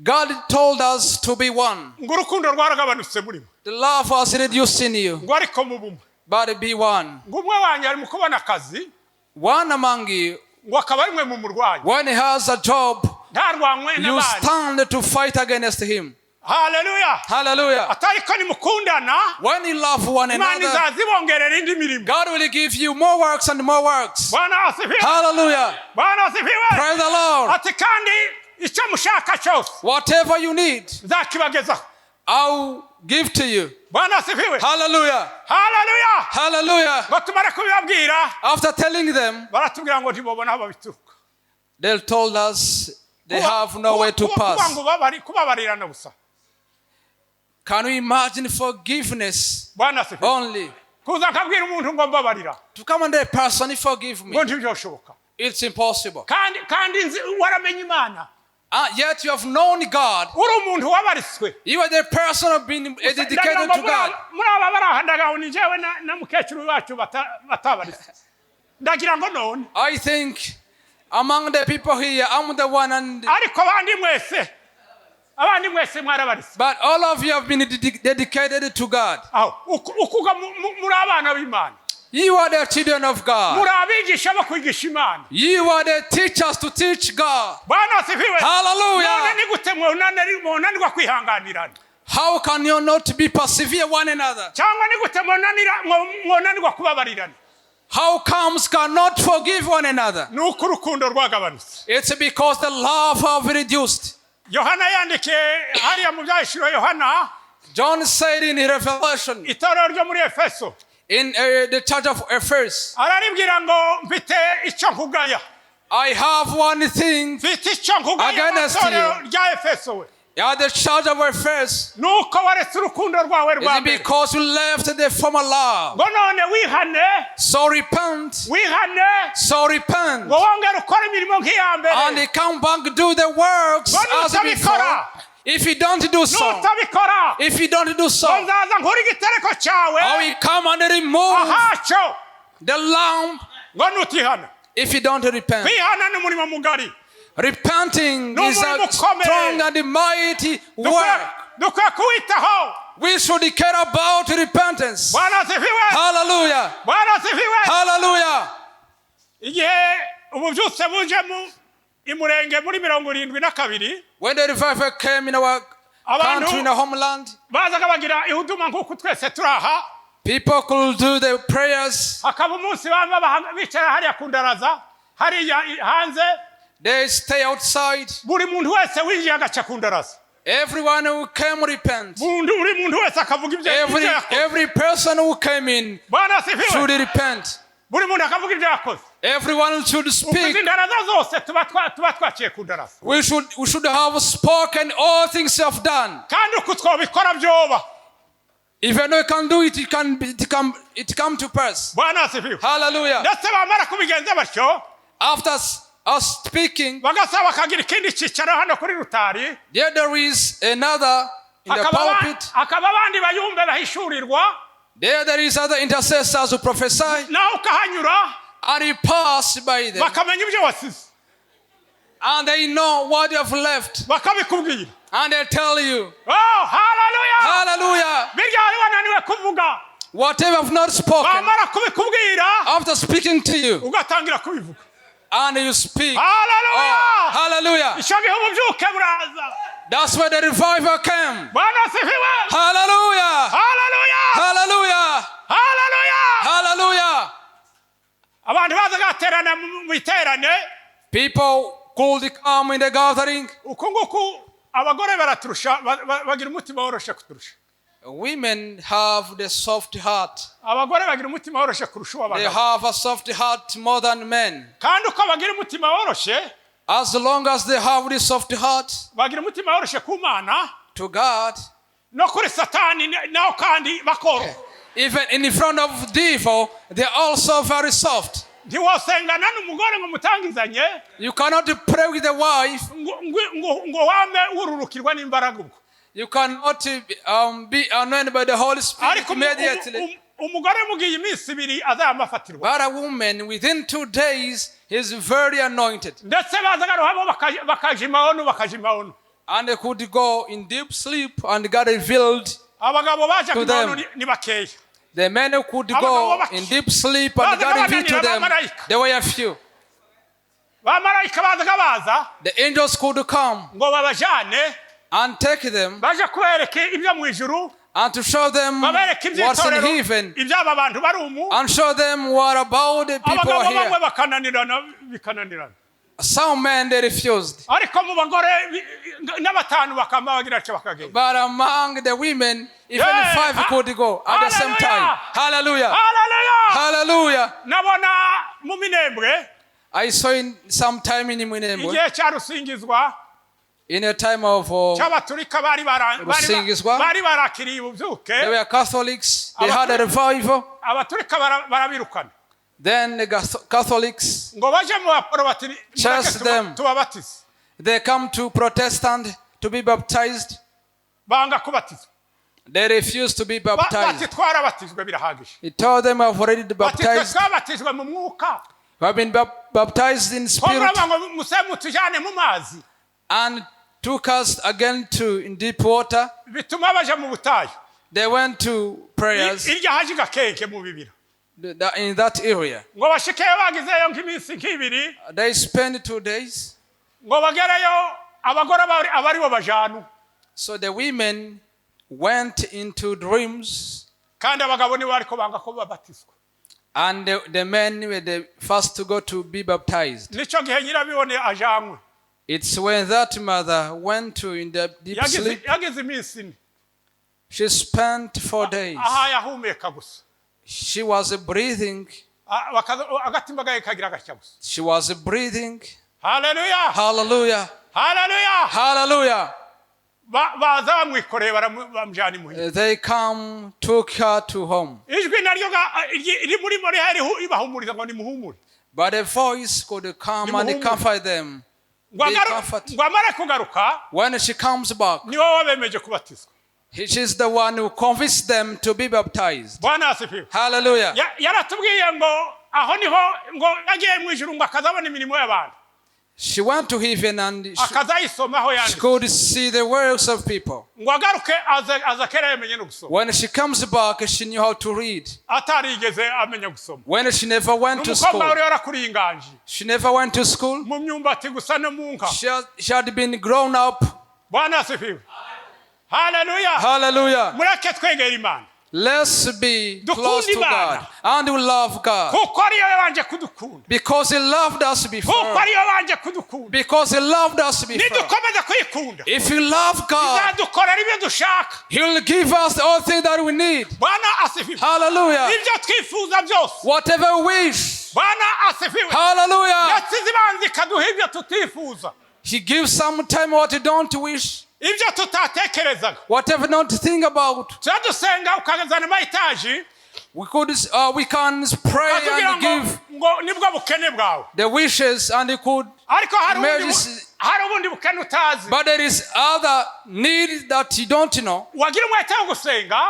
God told us to be one. Ngo urukundo rwaragabanutse muri mwe. The love was reduced in you. Ngo ariko mubumwe. But be one. Ngo umwe wanyu ari mu kubona akazi. One among you. Ngo akaba ari mwe mu murwanyi. When he has a job, ntarwanywe you n'abandi. stand to fight against him. Hallelujah. Hallelujah. Atariko nimukundana. When you love one Imana another, izazibongerera indi mirimo. God will give you more works and more works. Bwana asifiwe. Hallelujah. Bwana asifiwe. Praise the Lord. Ati kandi icyo mushaka cyose. Whatever you need, nzakibagezaho. I'll give to you. Bwana asifiwe. Hallelujah. Hallelujah. Hallelujah. Ngo tumare kubibabwira. After telling them, baratubwira ngo ntibobona aho babituruka. they told us they have nowhere to pass. Kubabarirana gusa. Can we imagine forgiveness Bwana asifiwe. only? Kuza nkabwira umuntu ngo mbabarira. To come and a person forgive me. Ngo ntibyoshoboka. It's impossible. Kandi waramenye Imana. Yet you have known God. Uri umuntu wabariswe. You are the person of being dedicated to God. Muri aba barahandagaho ni jewe na mukecuru wacu batabariswe. Ndagira ngo none. I think among the people here, I'm the one and... Ariko abandi mwese mwarabariswe. But all of you have been dedicated to God. Ukuga muri abana b'Imana. You are the children of God. Muri abigisha bo kwigisha Imana. You are the teachers to teach God. Bwana asifiwe. Hallelujah. None ni gute mwunanirwa kwihanganirana? How can you not be persevere one another? Cyangwa ni gute mwunanirwa kubabarirana? How comes cannot forgive one another? Nuko urukundo rwagabanutse. It's because the love have reduced. Yohana yandike hariya mu byahishuro Yohana. John said in Revelation. Itorero ryo muri Efeso. In the church of Ephesus. Araribwira ngo mfite icyo nkugaya. I have one thing against you. Yeah, the church of Ephesus. Is it because you left the former love? So repent. So repent. And they come back to do the works as before. If you don't do so, I will come and remove the lamp. If you don't repent. Repenting is a strong and mighty work. We should care about repentance. Hallelujah. Hallelujah. When the revival came in our country, in our homeland, people could do the prayers. They stay outside. Everyone who came repent. Every person who came in should repent. Everyone should speak. We should have spoken all things have done. Even though you can do it, it come to pass. Hallelujah. After us speaking, there is another in the pulpit. There is other intercessors who prophesy. And you pass by them. And they know what you have left. And they tell you. Oh, hallelujah. Hallelujah. Whatever I have not spoken, after speaking to you, and you speak. Hallelujah. Oh, hallelujah. That's where the revival came. Hallelujah. Hallelujah. Hallelujah. Hallelujah. abantu bazaga baterana mu iterane. People could come in the gathering. Uko nguko abagore baraturusha bagira umutima woroshe kuturusha. Women have the soft heart. Abagore bagira umutima woroshe kurusha abagabo. They have a soft heart more than men. Kandi uko bagira umutima woroshe, as long as they have this soft heart, bagira umutima woroshe ku Mana, to God, no kuri Satani naho kandi bakoro. Even in front of devil, they are also very soft. You cannot pray with the wife. You cannot be anointed by the Holy Spirit immediately. But a woman, within 2 days, is very anointed. And they could go in deep sleep and God revealed to them. The men who could go in deep sleep and God revealed to them, there were a few. The angels could come and take them and to show them what's in heaven and show them what about the people here. Some men, they refused. But among the women, even 5 could go at the same time. Hallelujah. Hallelujah. I saw in some time in Minembwe, in a time of Rusingizwa, they were Catholics. They had a revival. Then the Catholics chased them. They come to Protestant to be baptized. They refused to be baptized. He told them, I've already been baptized. We have been baptized in spirit. And took us again to in deep water. They went to prayers in that area. They spent 2 days. So the women went into dreams. And the men were the first to go to be baptized. It's when that mother went to in the deep sleep. She spent 4 days. She was breathing. She was breathing. Hallelujah. Hallelujah. Hallelujah. Hallelujah. They come, took her to home. But a voice could come and comfort them. When she comes back, she's the one who convinced them to be baptized. Hallelujah. She went to heaven and she could see the works of people. When she comes back, she knew how to read. When she never went to school. She never went to school. She had been grown up. Hallelujah. Hallelujah. Let's be close to God and we love God. Because He loved us before. Because He loved us before. If you love God, He will give us all things that we need. Hallelujah. Whatever we wish. Hallelujah. He gives sometimes what you don't wish. Whatever not to think about. We can pray and give the wishes and you could but there is other need that you don't know.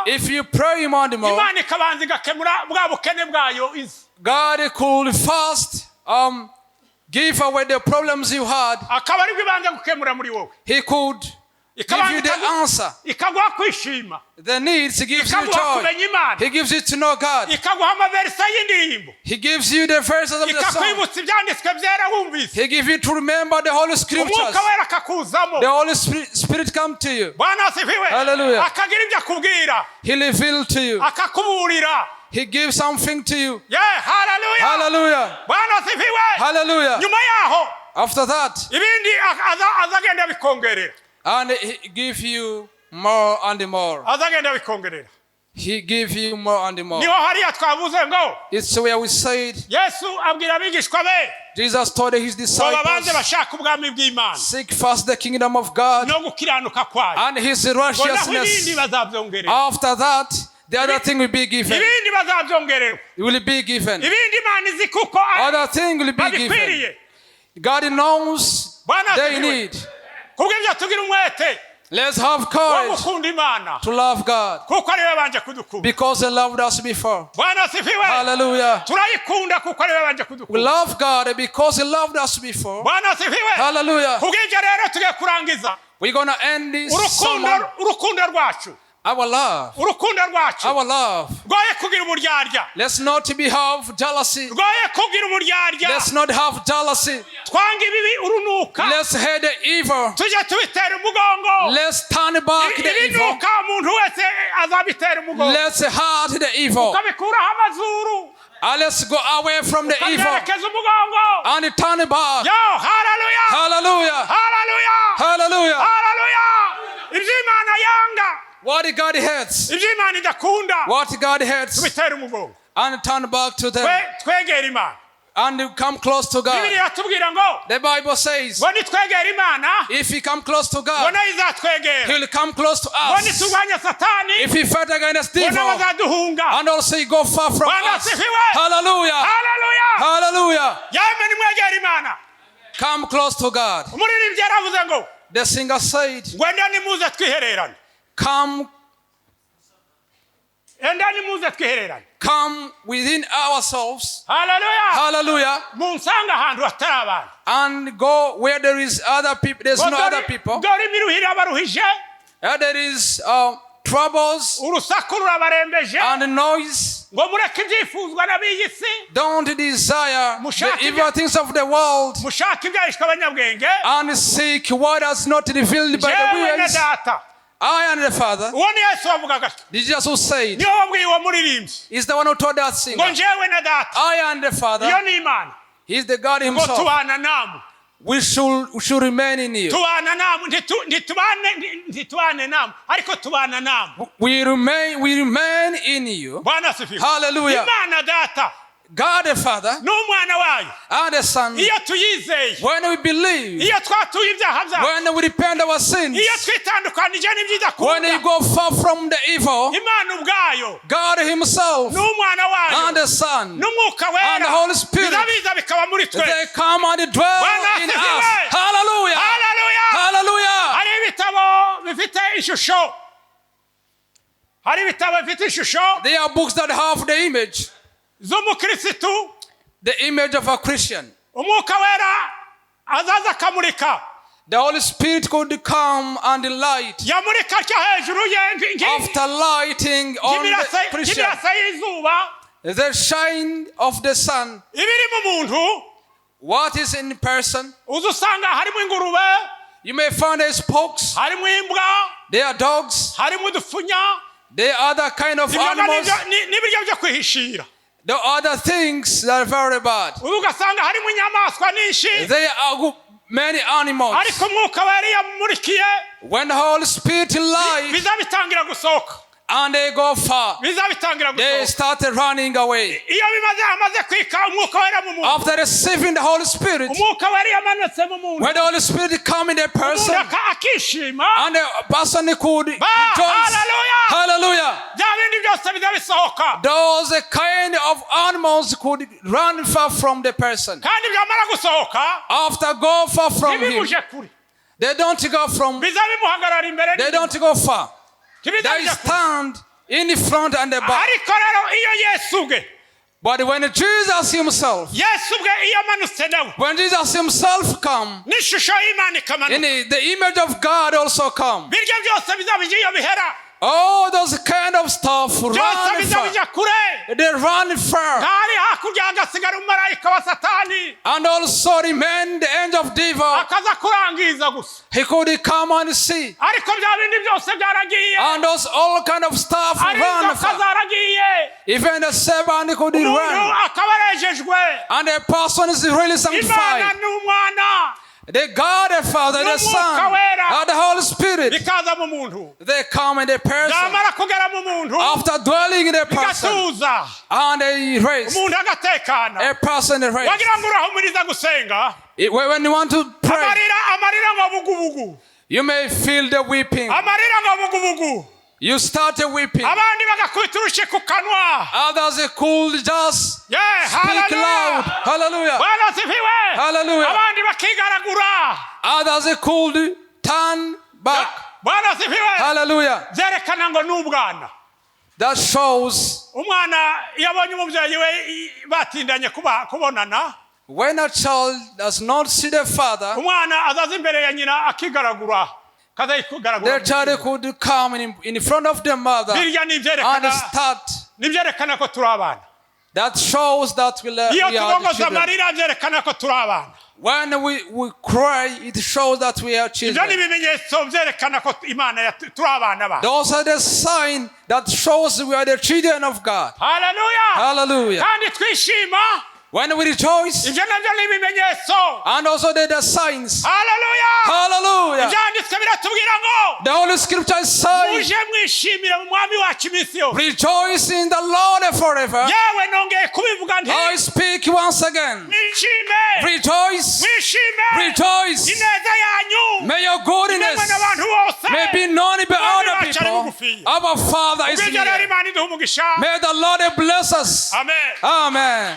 If you pray more and more, God could first give away the problems you had. He could give you the answer. The needs, He gives you joy. He gives you to know God. He gives you the verses of the song. He gives you to remember the Holy Scriptures. The Holy Spirit come to you. Hallelujah. He revealed to you. He gives something to you. Yeah, hallelujah. Hallelujah. Bwana asifiwe. Hallelujah. Nyuma yaho. After that, Ibindi azagenda bikongerera. and he give you more and more. Azagenda bikongerera. He give you more and more. Niho hariya twavuze ngo. It's where we said, Yesu abwira abigishwa be. Jesus told his disciples, babanze bashaka ubwami bw'Imana. seek first the kingdom of God No gukiranuka kwayo. and his Ibindi righteousness. bazabyongerera. After that, the other thing will be given. Ibindi bazabyongerera. It will be given. Ibindi Imana izi kuko Other thing will be given. babikwiriye. God knows Bwana they asifiwe. need. Kubw'ibyo tugira umwete. Let's have Wo courage gukunda Imana. to love God Kuko ariwe banje kudukunda. because He loved us before. Bwana asifiwe. Hallelujah. Turayikunda kuko ariwe banje We kudukunda. love God because He loved us before. Bwana asifiwe. Hallelujah. Kubw'ibyo rero tugiye kurangiza. We're going to end this sermon. Urukundo rwacu. Our love. Urukundo rwacu. Our love. Rwoye kugira uburyarya. Let's not have jealousy. Rwoye kugira uburyarya. Let's not have jealousy. Twanga ibibi urunuka. Let's hate the evil. Tujye tubitera umugongo. Let's turn back the evil. Ibinuka umuntu wese azabitera umugongo. Let's hate the evil. Ukabikuraho amazuru. And let's go away from the evil Ukaberekeza umugongo. and turn back. Yo, hallelujah. Hallelujah. Hallelujah. Hallelujah. Hallelujah. Ibyo Imana yanga. What God hates. Ibyo Imana idakunda. What God hates. Tubitera umugongo. And turn back to them. Twegera Imana. And come close to God. Bibiliya tubwira ngo. The Bible says, Ngo nitwegera Imana. if we come close to Ngo God, nayo izatwegera. He will come close to Ngo us. nitugwanya Satani. If we fight against Ngo evil, nawe azaduhunga. and also He go far from Bwana us. asifiwe. Hallelujah. Hallelujah. Hallelujah. Yemwe nimwegera Imana. Come close to God. Umuririmbyi yaravuze ngo. The singer said, Ngo enda nimuze twihererane. Enda nimuze twihererane. come within ourselves. Hallelujah. Hallelujah. Munsanga ahantu hatari abantu. And go where there is other people. There's no other people. Dore imiruhire abaruhije. There is troubles Urusaku rurabarembeje. and noise. Ngo mureke ibyifuzwa n'ab'iyi si. Don't desire the evil things of the world Mushake ibyahishwe abanyabwenge. and seek what is not revealed by the Jewe na wise. data. I and the Father. Uwo ni Yesu wavugaga. This is Jesus who said, Niyo wabwiye uwo muririmbyi. He's the one who told that Ngo singer. njyewe na data. I and the Father. Iyo ni Imana. He's the God Ngo Himself. tubana namwe. We should remain in you. Tubana namwe. Ntitubane namwe. Ariko tubana namwe. We remain in you. Bwana asifiwe. Hallelujah. Imana data. God the Father N'umwana wayo. and the Son. Iyo tuyizeye. When we believe, Iyo twatuye ibyaha byacu. when we repent our sins, Iyo twitandukanije when we n'ibyidakunda. go far from the evil, Imana ubwayo. God Himself N'umwana wayo. and the Son N'umwuka wera. and the Holy Spirit, Bizabiza bikaba muri twe. they come and dwell Bwana in us. asifiwe. Hallelujah. Hallelujah. Hallelujah. Hari ibitabo bifite ishusho. Hari ibitabo bifite ishusho There are books that have the image, z'umukirisitu. the image of a Christian. Umwuka wera azaza akamurika. The Holy Spirit could come and light. Yamurika atya hejuru ye After lighting on the Christian, nk'imirasa y'izuba. the shine of the sun. Ibiri mu muntu What is in person? uza usanga harimo ingurube, You may find there's spokes, harimo imbwa, there are dogs, harimo udufunya. there are other kind of Ibyo animals, n'ibiryo byo kwihishira. there are other things that are very bad. Uza ugasanga harimo inyamaswa nyinshi. There are many animals. Ariko umwuka wera yamurikiye. When the Holy Spirit light Biza bitangira gusohoka. and they go far, Biza bitangira they gusohoka. started running away. Iyo amaze kwika umwuka wera mu muntu. After receiving the Holy Spirit, Umwuka wera yamanutse mu muntu. when the Holy Spirit come in a person, Umuntu akishima. and the person could rejoice. Hallelujah. Hallelujah. Bya bindi byose biza bisohoka. Those kind of animals could run far from the person. Kandi byamara gusohoka. After go far from him, Ntibimuje kure. they don't go from. Biza bimuhagarara imbere. They don't go far. Ntibiza They bija kure. stand in the front and the back. Ariko rero iyo Yesu ubwe. But when Jesus Himself, Yesu ubwe iyo amanutse nawe. when Jesus Himself come, N'ishusho y'Imana ikamanuka. the image of God also come. Birya byose bizaba iyo bihera. All those kind of stuff run far. They run far. And also remain the end of devil. He could come and see. And those all kind of stuff run far. Even the servant could run. And the person is really sanctified. The God, the Father, the Son, and the Holy Spirit, they come in the person. After dwelling in the person, and they raise. A person is raised. When you want to pray, you may feel the weeping. You started weeping. Others could just speak loud. Hallelujah. Hallelujah. Others could turn back. Hallelujah. That shows when a child does not see the father, the child could come in front of the mother and start. That shows that we are children. When we cry, it shows that we are children. Those are the signs that shows we are the children of God. Hallelujah. Hallelujah. When we rejoice, and also the signs. Hallelujah. The Holy Scripture says, rejoice in the Lord forever. I speak once again. Rejoice. Rejoice. May your goodness may be known by other people. Our Father is here. May the Lord bless us. Amen.